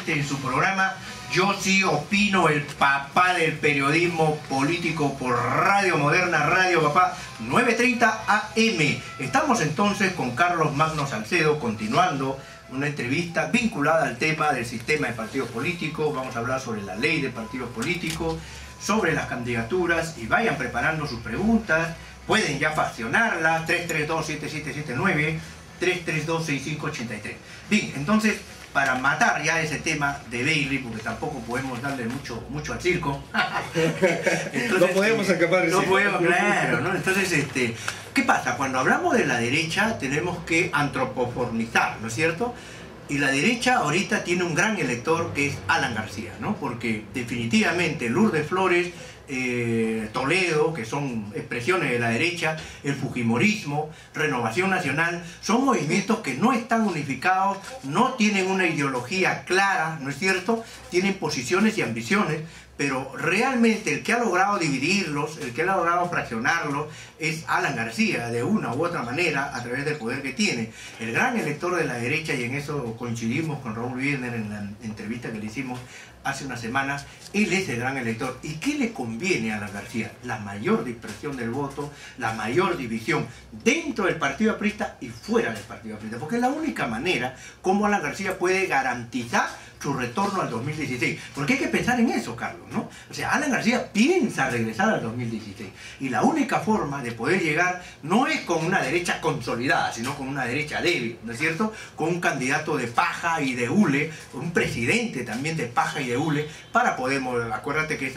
En su programa Yo Sí Opino, el papá del periodismo político por Radio Moderna, Radio Papá 9:30 AM. Estamos entonces con Carlos Magno Salcedo continuando una entrevista vinculada al tema del sistema de partidos políticos. Vamos a hablar sobre la ley de partidos políticos, sobre las candidaturas, y vayan preparando sus preguntas. Pueden ya faccionarlas: 332-7779, 332-6583. Bien, entonces, para matar ya ese tema de Bailey, porque tampoco podemos darle mucho al circo. Entonces, no podemos acabar el no circo. podemos, claro, ¿no? Entonces, ¿qué pasa? Cuando hablamos de la derecha tenemos que antropoformizar, ¿no es cierto? Y la derecha ahorita tiene un gran elector que es Alan García, ¿no? Porque definitivamente Lourdes Flores, Toledo, que son expresiones de la derecha, el fujimorismo, Renovación Nacional, son movimientos que no están unificados, no tienen una ideología clara, ¿no es cierto? Tienen posiciones y ambiciones, pero realmente el que ha logrado dividirlos, el que ha logrado fraccionarlos, es Alan García, de una u otra manera, a través del poder que tiene. El gran elector de la derecha, y en eso coincidimos con Raúl Wiener en la entrevista que le hicimos hace unas semanas, él es el gran elector. ¿Y qué le conviene a Alan García? La mayor dispersión del voto, la mayor división dentro del partido aprista y fuera del partido aprista, porque es la única manera como Alan García puede garantizar su retorno al 2016. Porque hay que pensar en eso, Carlos, ¿no? O sea, Alan García piensa regresar al 2016. Y la única forma de poder llegar no es con una derecha consolidada, sino con una derecha débil, ¿no es cierto? Con un candidato de paja y de hule, un presidente también de paja y de hule, para poder mover. Acuérdate que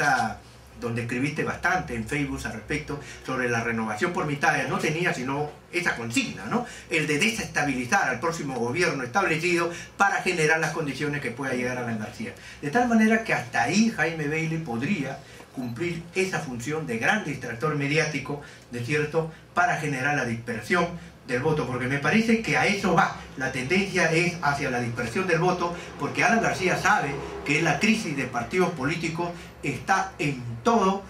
donde escribiste bastante en Facebook al respecto, sobre la renovación por mitades, no tenía sino esa consigna, ¿no? El de desestabilizar al próximo gobierno establecido para generar las condiciones que pueda llegar a Alan García. De tal manera que hasta ahí Jaime Bailey podría cumplir esa función de gran distractor mediático, ¿no es cierto?, para generar la dispersión del voto, porque me parece que a eso va. La tendencia es hacia la dispersión del voto, porque Alan García sabe que la crisis de partidos políticos está en todo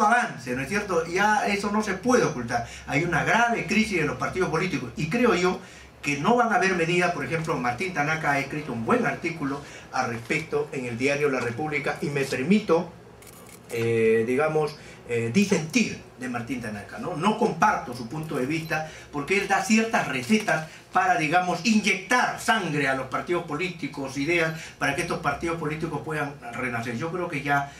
avance, ¿no es cierto? Ya eso no se puede ocultar. Hay una grave crisis de los partidos políticos, y creo yo que no van a haber medidas. Por ejemplo, Martín Tanaka ha escrito un buen artículo al respecto en el diario La República, y me permito, disentir de Martín Tanaka, ¿no? No comparto su punto de vista, porque él da ciertas recetas para, digamos, inyectar sangre a los partidos políticos, ideas para que estos partidos políticos puedan renacer. Yo creo que ya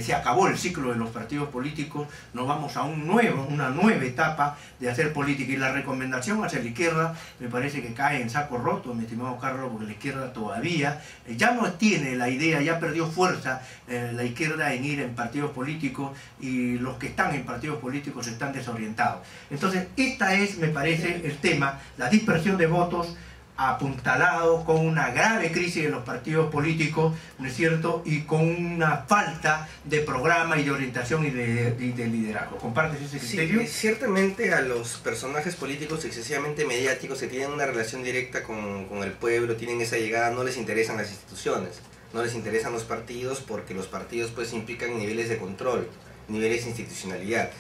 se acabó el ciclo de los partidos políticos, nos vamos a una nueva etapa de hacer política, y la recomendación hacia la izquierda me parece que cae en saco roto, mi estimado Carlos, porque la izquierda todavía ya no tiene la idea, ya perdió fuerza la izquierda en ir en partidos políticos, y los que están en partidos políticos están desorientados. Entonces, esta es, me parece, el tema, la dispersión de votos, apuntalado con una grave crisis de los partidos políticos, ¿no es cierto?, y con una falta de programa y de orientación y de liderazgo. ¿Compartes ese criterio? Sí, ciertamente a los personajes políticos excesivamente mediáticos que tienen una relación directa con el pueblo, tienen esa llegada, no les interesan las instituciones, no les interesan los partidos, porque los partidos pues implican niveles de control, niveles de institucionalidad.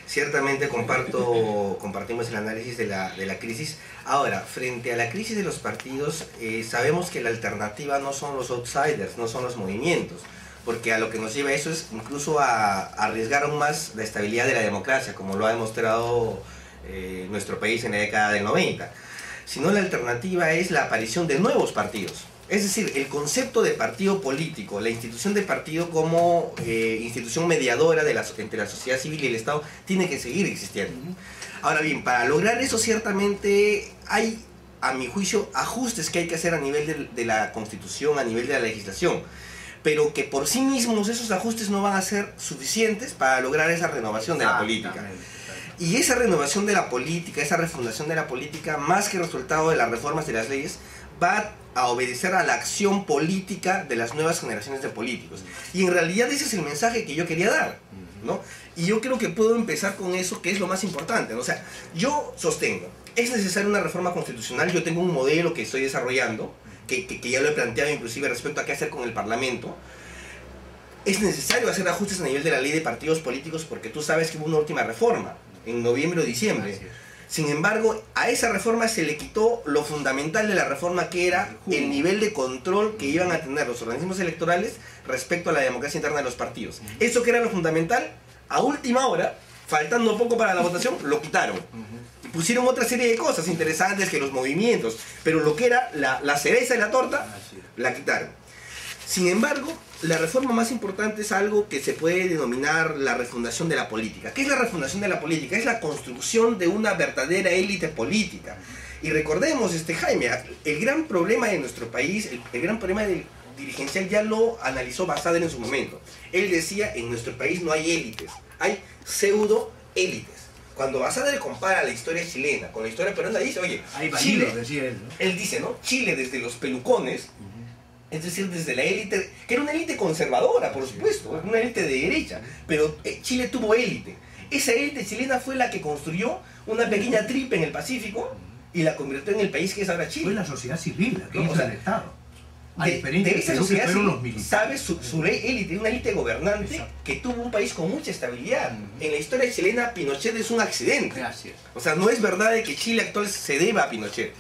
Ciertamente compartimos el análisis de la crisis. Ahora, frente a la crisis de los partidos, sabemos que la alternativa no son los outsiders, no son los movimientos, porque a lo que nos lleva eso es incluso a arriesgar aún más la estabilidad de la democracia, como lo ha demostrado nuestro país en la década del 90. Sino la alternativa es la aparición de nuevos partidos. Es decir, el concepto de partido político, la institución de partido como institución mediadora entre la sociedad civil y el Estado, tiene que seguir existiendo. Ahora bien, para lograr eso ciertamente hay, a mi juicio, ajustes que hay que hacer a nivel de la Constitución, a nivel de la legislación. pero que por sí mismos esos ajustes no van a ser suficientes para lograr esa renovación de la política. Y esa renovación de la política, esa refundación de la política, más que resultado de las reformas de las leyes, va a obedecer a la acción política de las nuevas generaciones de políticos. Y en realidad ese es el mensaje que yo quería dar, ¿no? Y yo creo que puedo empezar con eso, que es lo más importante, ¿no? O sea, yo sostengo, es necesaria una reforma constitucional. Yo tengo un modelo que estoy desarrollando, que ya lo he planteado inclusive respecto a qué hacer con el Parlamento. Es necesario hacer ajustes a nivel de la ley de partidos políticos, porque tú sabes que hubo una última reforma en noviembre o diciembre. Sin embargo, a esa reforma se le quitó lo fundamental de la reforma, que era el nivel de control que iban a tener los organismos electorales respecto a la democracia interna de los partidos. Eso que era lo fundamental, a última hora, faltando poco para la votación, lo quitaron. Y pusieron otra serie de cosas interesantes, que los movimientos, pero lo que era la cereza de la torta, la quitaron. Sin embargo, la reforma más importante es algo que se puede denominar la refundación de la política. ¿Qué es la refundación de la política? Es la construcción de una verdadera élite política. Y recordemos, Jaime, el gran problema de nuestro país, el gran problema del dirigencial, ya lo analizó Basadre en su momento. Él decía, en nuestro país no hay élites, hay pseudo élites. Cuando Basadre compara la historia chilena con la historia peruana, dice, oye, Chile, decía él, ¿no? Él dice, ¿no? Chile desde los pelucones, es decir, desde la élite, que era una élite conservadora, por supuesto, una élite de derecha, pero Chile tuvo élite. Esa élite chilena fue la que construyó una pequeña tripa en el Pacífico y la convirtió en el país que es ahora Chile. Fue la sociedad civil la que hizo el Estado. De esa sociedad civil, ¿sabes? Su élite, una élite gobernante que tuvo un país con mucha estabilidad. En la historia chilena, Pinochet es un accidente. Gracias. O sea, no es verdad de que Chile actual se deba a Pinochet.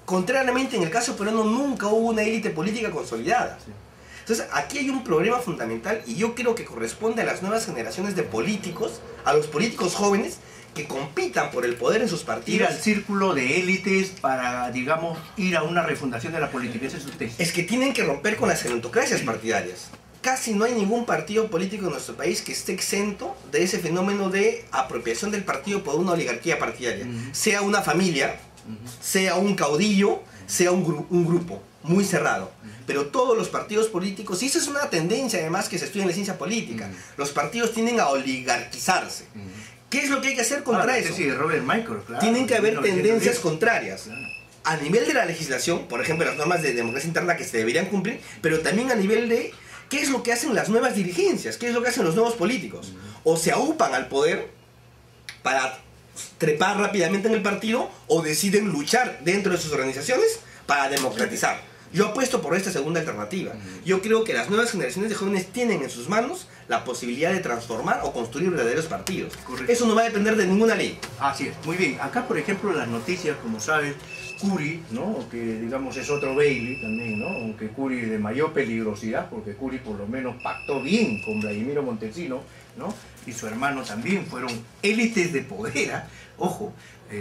Contrariamente, en el caso peruano nunca hubo una élite política consolidada. Entonces, aquí hay un problema fundamental, y yo creo que corresponde a las nuevas generaciones de políticos, a los políticos jóvenes, que compitan por el poder en sus partidos. Ir al círculo de élites para, digamos, ir a una refundación de la política. Ese es su tesis. Es que tienen que romper con las gerontocracias partidarias. Casi no hay ningún partido político en nuestro país que esté exento de ese fenómeno de apropiación del partido por una oligarquía partidaria. Sea una familia, sea un caudillo, sea un grupo muy cerrado. Pero todos los partidos políticos, y esa es una tendencia además que se estudia en la ciencia política, los partidos tienden a oligarquizarse. ¿Qué es lo que hay que hacer contra eso? Sí, Robert Michael, claro. Tienen que haber tendencias contrarias. A nivel de la legislación, por ejemplo, las normas de democracia interna que se deberían cumplir, pero también a nivel de qué es lo que hacen las nuevas dirigencias, qué es lo que hacen los nuevos políticos. O se aupan al poder para trepar rápidamente en el partido, o deciden luchar dentro de sus organizaciones para democratizar. Yo apuesto por esta segunda alternativa. Yo creo que las nuevas generaciones de jóvenes tienen en sus manos la posibilidad de transformar o construir verdaderos partidos. Correcto. Eso no va a depender de ninguna ley. Así es, muy bien. Acá, por ejemplo, las noticias, como sabes, Curi, ¿no? Que digamos es otro Bailey también, ¿no? Aunque Curi de mayor peligrosidad, porque Curi por lo menos pactó bien con Vladimiro Montesino, ¿no? Y su hermano también fueron élites de poder, ¿eh? Ojo,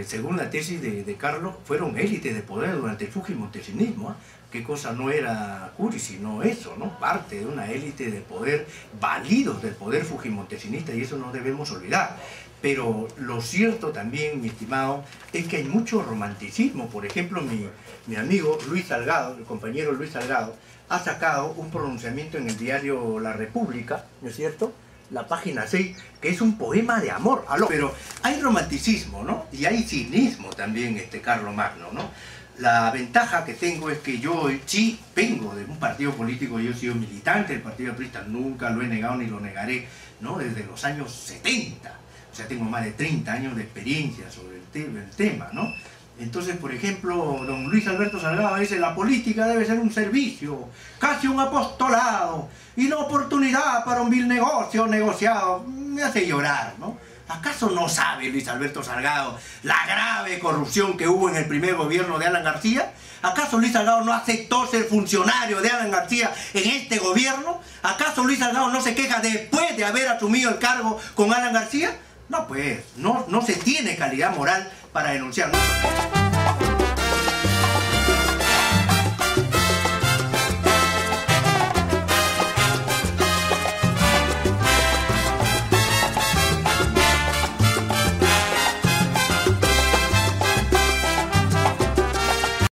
según la tesis de Carlos, fueron élites de poder durante el fujimontesinismo, ¿eh? Qué cosa no era Curi, sino eso, ¿no? Parte de una élite de poder, válidos del poder fujimontesinista, y eso no debemos olvidar. Pero lo cierto también, mi estimado, es que hay mucho romanticismo. Por ejemplo, mi amigo Luis Salgado, el compañero Luis Salgado, ha sacado un pronunciamiento en el diario La República, ¿no es cierto?, la página 6, que es un poema de amor. Pero hay romanticismo, ¿no? Y hay cinismo también, Carlos Magno, ¿no? La ventaja que tengo es que yo sí vengo de un partido político, yo he sido militante del Partido Aprista, nunca lo he negado ni lo negaré, ¿no? Desde los años 70, o sea, tengo más de 30 años de experiencia sobre el tema, ¿no? Entonces, por ejemplo, don Luis Alberto Salgado dice, la política debe ser un servicio, casi un apostolado, y no oportunidad para un vil negocio negociado. Me hace llorar, ¿no? ¿Acaso no sabe Luis Alberto Salgado la grave corrupción que hubo en el primer gobierno de Alan García? ¿Acaso Luis Salgado no aceptó ser funcionario de Alan García en este gobierno? ¿Acaso Luis Salgado no se queja después de haber asumido el cargo con Alan García? No, pues, no se tiene calidad moral para denunciar.